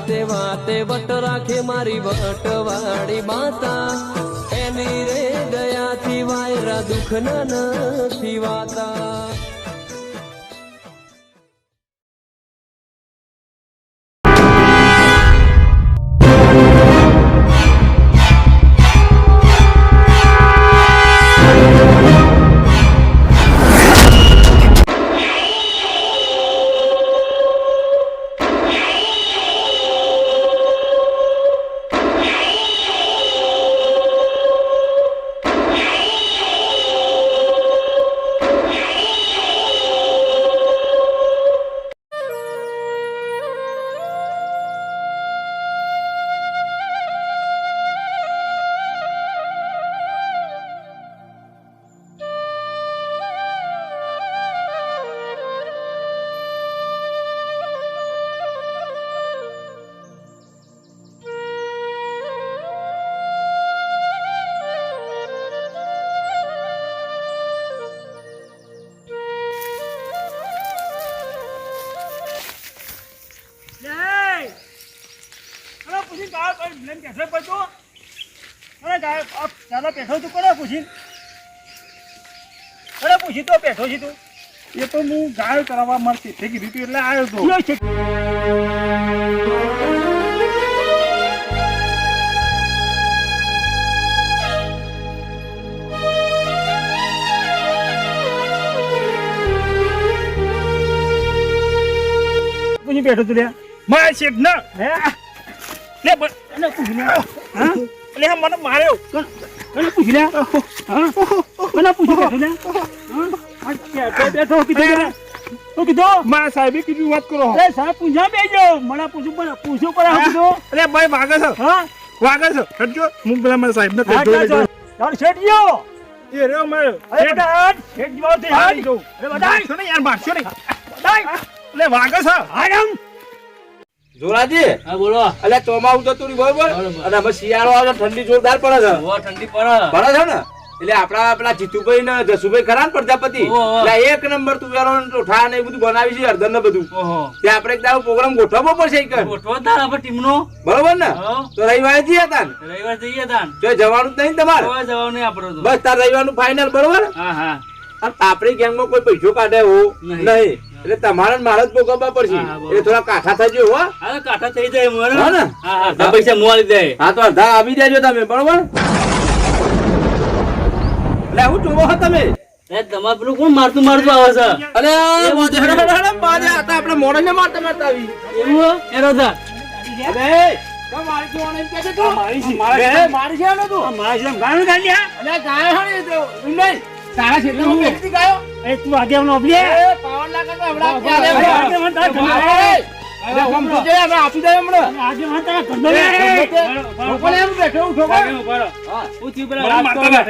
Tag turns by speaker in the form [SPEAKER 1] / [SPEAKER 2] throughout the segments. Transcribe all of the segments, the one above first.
[SPEAKER 1] વાતે વાતે વટ રાખે મારી વટવાળી માતા એની રે દયાથી વાયરા દુઃખ નથી વાતા.
[SPEAKER 2] એ તો હું ગાય કરાવવા મળતી થઈ ગઈ રીતે એટલે આવ્યો તો પૂછી બેઠો તું લે મારા શેઠ ના હે લે એને પૂછી લે હા લે મને માર્યો એને પૂછી લે હા મને પૂછી બેઠો લે હા બેઠો કીધું તું કીધું મારા સાહેબે કીધું વાત કરો અરે સાહેબ પૂછા બેજો મને પૂછું પણ કીધું અરે ભાઈ વાગે છે હા વાગે છે હટજો હું પેલા મારા સાહેબ ને કહી દઉં શેઠ જો એ રે મારે શેઠ જો તે હારી જો અરે બધાય છો ને યાર મારશો નહીં બધાય લે વાગે છે આરામ
[SPEAKER 3] જોરાજી
[SPEAKER 4] હા બોલો.
[SPEAKER 3] એટલે ચોમાસું જતું રહ્યું બરોબર અને હવે શિયાળો આવે ઠંડી જોરદાર પડે છે.
[SPEAKER 4] ઠંડી પડે
[SPEAKER 3] પડે છે ને એટલે આપડા પેલા જીતુભાઈ ને જસુભાઈ ખરા ને પ્રજાપતિ એટલે એક નંબર તુવેરો ઠોઠા ને એ બધું બનાવી છે અર્ધન ને બધું ત્યાં આપડે એક દાડો પ્રોગ્રામ ગોઠવવો પડશે
[SPEAKER 4] ટીમનો
[SPEAKER 3] બરોબર ને તો રવિવારે જઈએ તાન
[SPEAKER 4] રવિવાર જઈએ તાન
[SPEAKER 3] તો જવાનું જ નહીં તમારે
[SPEAKER 4] જવાનું નહીં આપડે
[SPEAKER 3] બસ તાર રવિવારનું ફાઇનલ બરોબર
[SPEAKER 4] હા
[SPEAKER 3] આપણી ગેંગ માં કોઈ પૈસો કાઢે એવું નહીં એટલે તમારે મારે જ ભોગવવા પડશે એટલે થોડા કાઠા થજો હો
[SPEAKER 4] હા કાઠા થઈ જાય મોરે
[SPEAKER 3] હા ને
[SPEAKER 4] હા પૈસા મોવાલી દે
[SPEAKER 3] હા તો અડધા આવી દેજો તમે બરોબર એટલે હું જોવો છો તમે
[SPEAKER 4] તમારે પેલું કોણ મારતું આવે છે
[SPEAKER 3] અરે મારે આપણે મોડે ને મારતા આવી
[SPEAKER 4] એવું એનો હતા
[SPEAKER 3] અરે મારી છે ઓનલાઈન કે તો મારી છે ને તું
[SPEAKER 2] મારા જેમ ગાયું ગાલી
[SPEAKER 3] અરે ગાય હણે તો નહીં તારા ક્ષેત્રમાં બેઠી ગાયો
[SPEAKER 2] એ તું આગે નો ઓબલી
[SPEAKER 3] એ પાવન લાગે તો હમણાં અરે હમ તો જે આપણે આપી દે હમણાં
[SPEAKER 2] આગે માં તારા ગંડો
[SPEAKER 3] ઉપર એમ બેઠો ઉઠો
[SPEAKER 4] હા પૂછી પેલા
[SPEAKER 2] મારા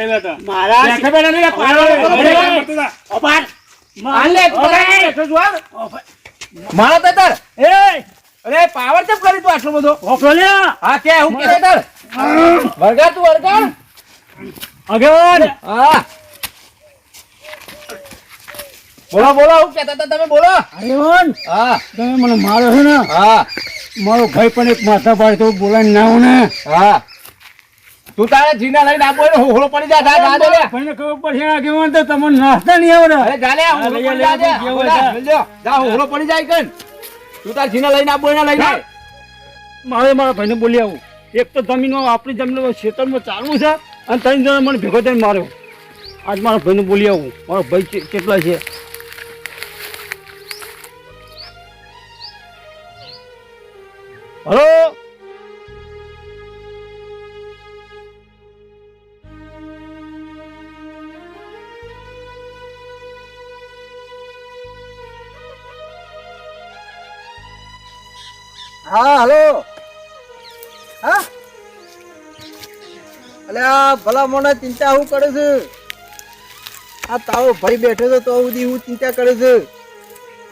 [SPEAKER 2] મારા બેઠા બેઠા ને પાડો ઓપાર
[SPEAKER 3] માલે બેઠો જો મારા તતર એ અરે પાવર ચપ કરી તું આટલો બધો
[SPEAKER 2] ઓકલો લે
[SPEAKER 3] હા કે હું કે તતર વર્ગા તું વર્ગા
[SPEAKER 2] આગેવાન
[SPEAKER 3] હા બોલો બોલો હું કહેતા હતા તમે બોલો
[SPEAKER 2] આગેવાન
[SPEAKER 3] હા
[SPEAKER 2] તમે મને મારો છે ને
[SPEAKER 3] હા
[SPEAKER 2] મારો ભાઈ પણ એક માથા પાડે તો બોલાય ના હું ને
[SPEAKER 3] હા તું તારા જીના લઈને આપો ને હોળો પડી જા જા જા લે
[SPEAKER 2] ભાઈને ખબર પડશે આગેવાન તો તમને નાસ્તા નહીં આવડે
[SPEAKER 3] અરે જા લે હોળો પડી જા જા જા હોળો પડી જાય કન તું તારા જીના લઈને આપો એને લઈને
[SPEAKER 2] મારે મારા ભાઈને બોલી આવું એક તો જમીનો આપણી જમીનો ખેતરમાં ચાલવું છે અને ત્રણ જણા મને ભેગો થઈને માર્યો આજ મારા ભાઈને બોલી આવું મારો ભાઈ કેટલા છે હલો
[SPEAKER 5] હા હલો હા અલે આ ભલા મોના ચિંતા હું કરે છે આ તારો ભાઈ બેઠો છે તો સુધી હું ચિંતા કરે છે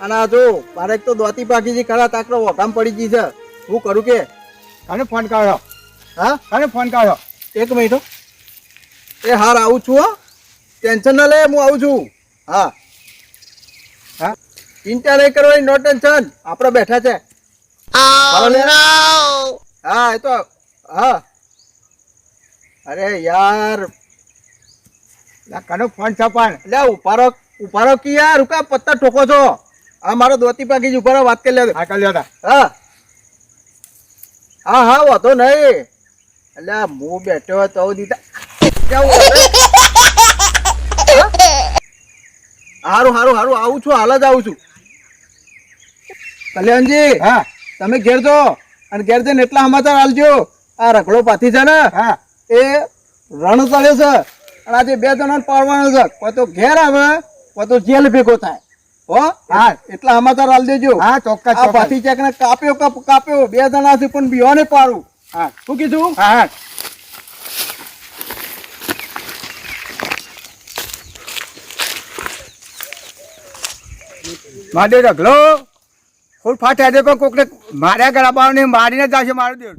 [SPEAKER 5] અને આ જો મારે એક તો દોતી પાકી છે ખરા તાકડો વગામ પડી ગઈ છે હું કરું કે
[SPEAKER 2] કાને ફોન કર્યો
[SPEAKER 5] હા
[SPEAKER 2] કાને ફોન કર્યો
[SPEAKER 5] એક મિનિટ એ હાર આવું છું હો ટેન્શન ના લે હું આવું છું હા હા ચિંતા નહીં કરવાની નો ટેન્શન આપણે બેઠા છે હાલો લે. હા એ તો હા. અરે યાર કનો ફોન છે પણ લે ઉપારો કી યાર ઉકા પત્તા ઠોકો છો. આ મારો દોતી પાકી ઉપારો વાત કરી લે. હા કરી લેતા. હા હા હા વાતો નહીં. એટલે હું બેઠો તો દીધા હારું હારું હારું આવું છું હાલ જ આવું છું. કલ્યાણજી હા તમે ઘેર જો અને ઘેર જઈને એટલા સમાચાર આલજો. આ રખડો પાથી છે ને હા એ રણ તળ્યો છે અને આજે 2 જણાને પાડવાનો છે. કોઈ તો ઘેર આવે કોઈ તો જેલ ભેગો થાય. હો હા એટલા સમાચાર આલ દેજો. હા ચોક્કસ. આ પાથી ચેક ને કાપ્યો 2 જણાથી પણ બીવાને પાડું. હા શું કીધું? હા હા
[SPEAKER 6] મારે રગલો ફૂલ ફાટ્યા દે પણ કોકને માર્યા ગળાબાને મારીને જશે મારું દેવ.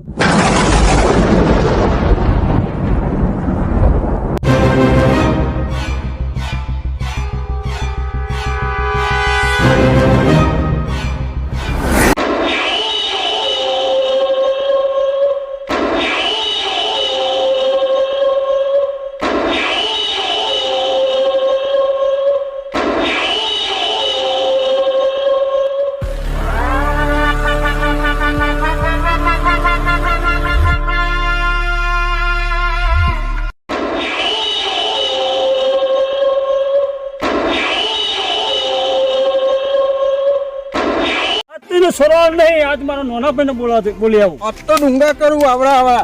[SPEAKER 2] સરોવર નહીં આજ મારા નોના ભાઈને બોલી આવું.
[SPEAKER 5] આજ તો ડુંગા કરું આવડા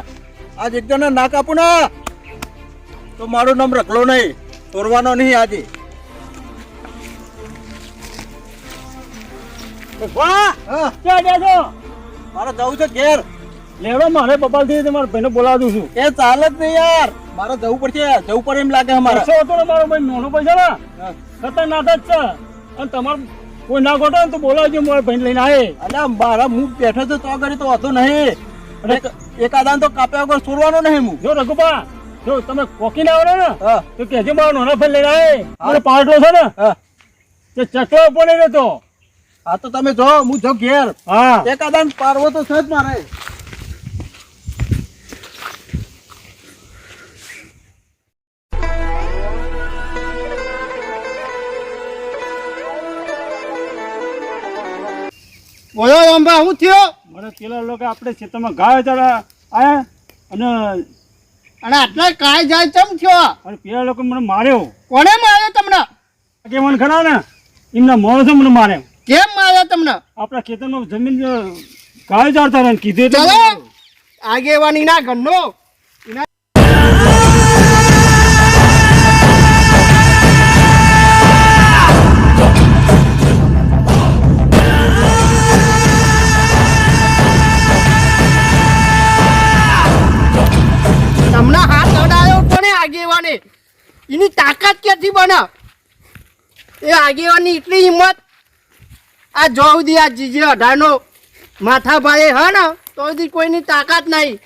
[SPEAKER 5] આજ એક જણા ના કાપું ના તો મારું નામ રખલો નહીં તોરવાનો નહીં આજે.
[SPEAKER 2] વાહ
[SPEAKER 5] હા
[SPEAKER 2] ક્યાં ગયા છો?
[SPEAKER 5] મારે જવું છે ઘેર.
[SPEAKER 2] લેવડો મારે બબાલથી મારા ભાઈને બોલાવું છું.
[SPEAKER 5] એ ચાલે જ નહીં યાર મારે જવું પડશે. જવું પડે એમ લાગે અમારે.
[SPEAKER 2] શું હતો ને મારો ભાઈ નોનો ભાઈ છે ને ખતરનાક જ છે અને તમારે કોઈ ના ગોઠો ને તો બોલાવજો મારા ભાઈને લઈને આવે.
[SPEAKER 5] અલ્યા મારા હું બેઠો તો આગળ તો હતો નહીં અને એકાદાન તો કાપ્યા વગર છોડવાનો નહીં હું.
[SPEAKER 2] જો રઘુબા જો તમે કોકીને આવડે ને
[SPEAKER 5] હા
[SPEAKER 2] તો કહેજો મારો નાનો ભાઈ લઈને આવે. મારો પાર્ટો છે ને
[SPEAKER 5] હા
[SPEAKER 2] તે ચકલો પડે રહેતો.
[SPEAKER 5] હા તો તમે જો હું જો ઘેર.
[SPEAKER 2] હા
[SPEAKER 5] એકાદાન પારવો તો છે જ મારે. બોલો અંબા હું થયો?
[SPEAKER 2] મને પેલા લોકો આપણે ખેતરમાં ગાય ચાલા આયા અને
[SPEAKER 5] આટલા કાય જાય ચમ થયો?
[SPEAKER 2] અને પેલા લોકો મને માર્યો.
[SPEAKER 5] કોને માર્યો તમને?
[SPEAKER 2] કેમન ખરા ને એમના માણસો મને માર્યો.
[SPEAKER 5] કેમ માર્યો તમને?
[SPEAKER 2] આપણા ખેતરમાં જમીન ગાય ચારતા રહે કીધું એટલે
[SPEAKER 5] ચલો આગેવાની ના ઘરનો તમને હાથ અડાયો કોને? આગેવાને. એની તાકાત ક્યાંથી બને? એ આગેવાની એટલી હિંમત આ જો સુધી આ જીજે 18નો માથા ભાઈ હા ને તો સુધી કોઈની તાકાત નહીં.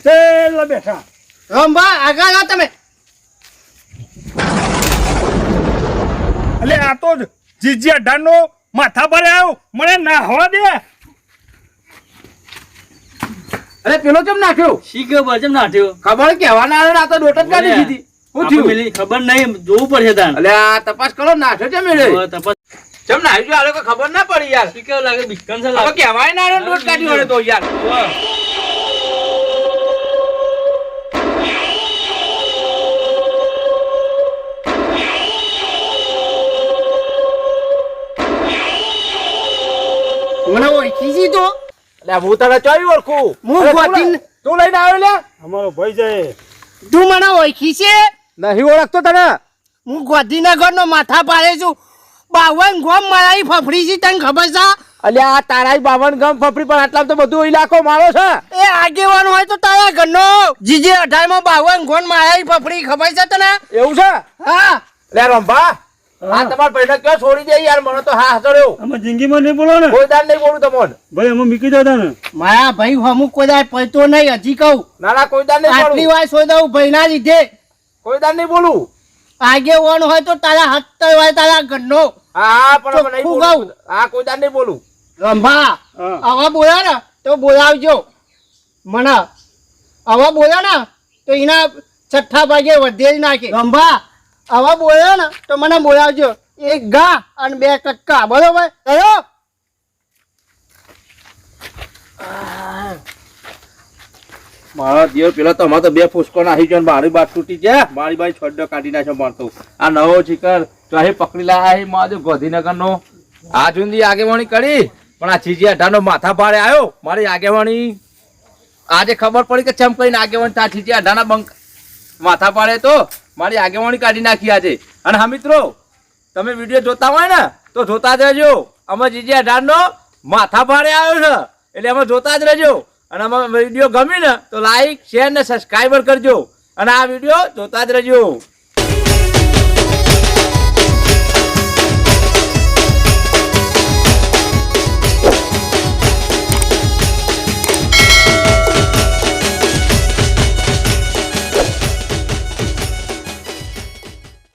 [SPEAKER 2] પેલા બેઠા
[SPEAKER 5] રંભા આગળ આ તમે.
[SPEAKER 2] એટલે આ તો જીજી 18નો માથા પર આવ્યો મને નાહવા દે.
[SPEAKER 3] અરે પેલો કેમ નાખ્યો?
[SPEAKER 4] શી ખબર ચમ નાઠ્યો?
[SPEAKER 3] ખબર કહેવાના આવે ને આ તો ડોટ જ કાઢી દીધી. શું
[SPEAKER 4] આપણે
[SPEAKER 3] થયું?
[SPEAKER 4] પેલી ખબર નહીં જોવું પડશે તાન.
[SPEAKER 3] અલે આ તપાસ કરો નાખ્યો છે મેળે.
[SPEAKER 4] હવે તપાસ
[SPEAKER 3] ચમ નાખ્યો આ લોકો ખબર ના પડી યાર.
[SPEAKER 4] શી કેવું લાગે બિસ્કન છે
[SPEAKER 3] હવે
[SPEAKER 4] લાગે.
[SPEAKER 3] કહેવાય ના આવે ને ડોટ કાઢી વળે તો યાર.
[SPEAKER 5] મને ઓળખી જી તો
[SPEAKER 3] અલે હું તને ચોઈ ઓળખું.
[SPEAKER 5] હું
[SPEAKER 3] અરે
[SPEAKER 5] ગોતીને-
[SPEAKER 3] તું લઈને આવ્યો લે?
[SPEAKER 2] અમારો ભાઈ જાય.
[SPEAKER 5] તું મને ઓળખી છે?
[SPEAKER 3] નહીં ઓળખતો તને.
[SPEAKER 5] હું ગાંધીનગરનો માથા પાડે છું. 52 ગોમ મારી ફફડી છે તને ખબર છે?
[SPEAKER 3] અલ્યા આ તારાય 52 ગમ ફફડી પણ આટલા તો બધું ઇલાકો મારો છે.
[SPEAKER 5] એ આગેવાન હોય તો તારા ઘરનો જીજે 18 માં 52 ગોમ મારી ફફડી ખબર છે તને?
[SPEAKER 3] એવું છે?
[SPEAKER 5] હા
[SPEAKER 3] લે રંભા આ તમારા ભાઈને કયો છોડી દે યાર, મને તો હા હસડ્યો.
[SPEAKER 2] અમે જિંદગીમાં નહીં બોલો ને
[SPEAKER 3] કોઈ દાન નહીં બોલું તમને.
[SPEAKER 2] ભાઈ અમે મૂકી દેતા ને
[SPEAKER 5] મારા ભાઈ હમુક કોઈ દાડે પડતો નહીં, હજી કહું
[SPEAKER 3] ના ના કોઈ દાન નહીં
[SPEAKER 5] આટલી
[SPEAKER 3] બોલું.
[SPEAKER 5] વાર સોદાવું ભાઈના લીધે.
[SPEAKER 3] કોઈ દાન નહીં બોલું.
[SPEAKER 5] આગેવાન હોય તો તારા હાથ હોય તારા ઘરનો.
[SPEAKER 3] હા પણ હવે નહીં
[SPEAKER 5] ચોખ્ખું
[SPEAKER 3] બોલું.
[SPEAKER 5] કહું.
[SPEAKER 3] હા કોઈ દાન નહીં બોલું.
[SPEAKER 5] રંભા
[SPEAKER 2] હા.
[SPEAKER 5] આવા બોલા ને તો બોલાવજો મને. આવા બોલા ને તો એના છઠ્ઠા ભાગે વધેરી નાખે. રંભા આવા બોલ્યા ને તો મને બોલાવજો. એક ગા અને 2 કટકા, બરોબર? કયો
[SPEAKER 3] મારા દેવ પેલા તો અમારે તો 2 ફૂસકો નાખી ગયો ને મારી બાત તૂટી જાય. મારી બાઈ છોડો કાઢી નાખ્યો મારતો. આ નવો ચિકર તો અહીં પકડી લાયા મારો ગાંધીનગર નો. આ જુંદી આગેવાણી કરી પણ આ ચીજી અઢારનો માથા ભાડે આવ્યો. મારી આગેવાણી આજે ખબર પડી કે ચમ કઈને આગેવાણી તા ચીજી અઢારના બંક માથા પાડે તો મારી આગેવાણી કાઢી નાખી આજે. અને હા મિત્રો, તમે વિડીયો જોતા હોય ને તો જોતા જ રહેજો. અમે જીજી અઢારનો માથા ભાડે આવ્યો છે એટલે અમે જોતા જ રહેજો. અને અમારો વિડીયો ગમી ને તો લાઈક શેર ને સબસ્ક્રાઈબર કરજો અને આ વિડીયો જોતા જ રહેજો.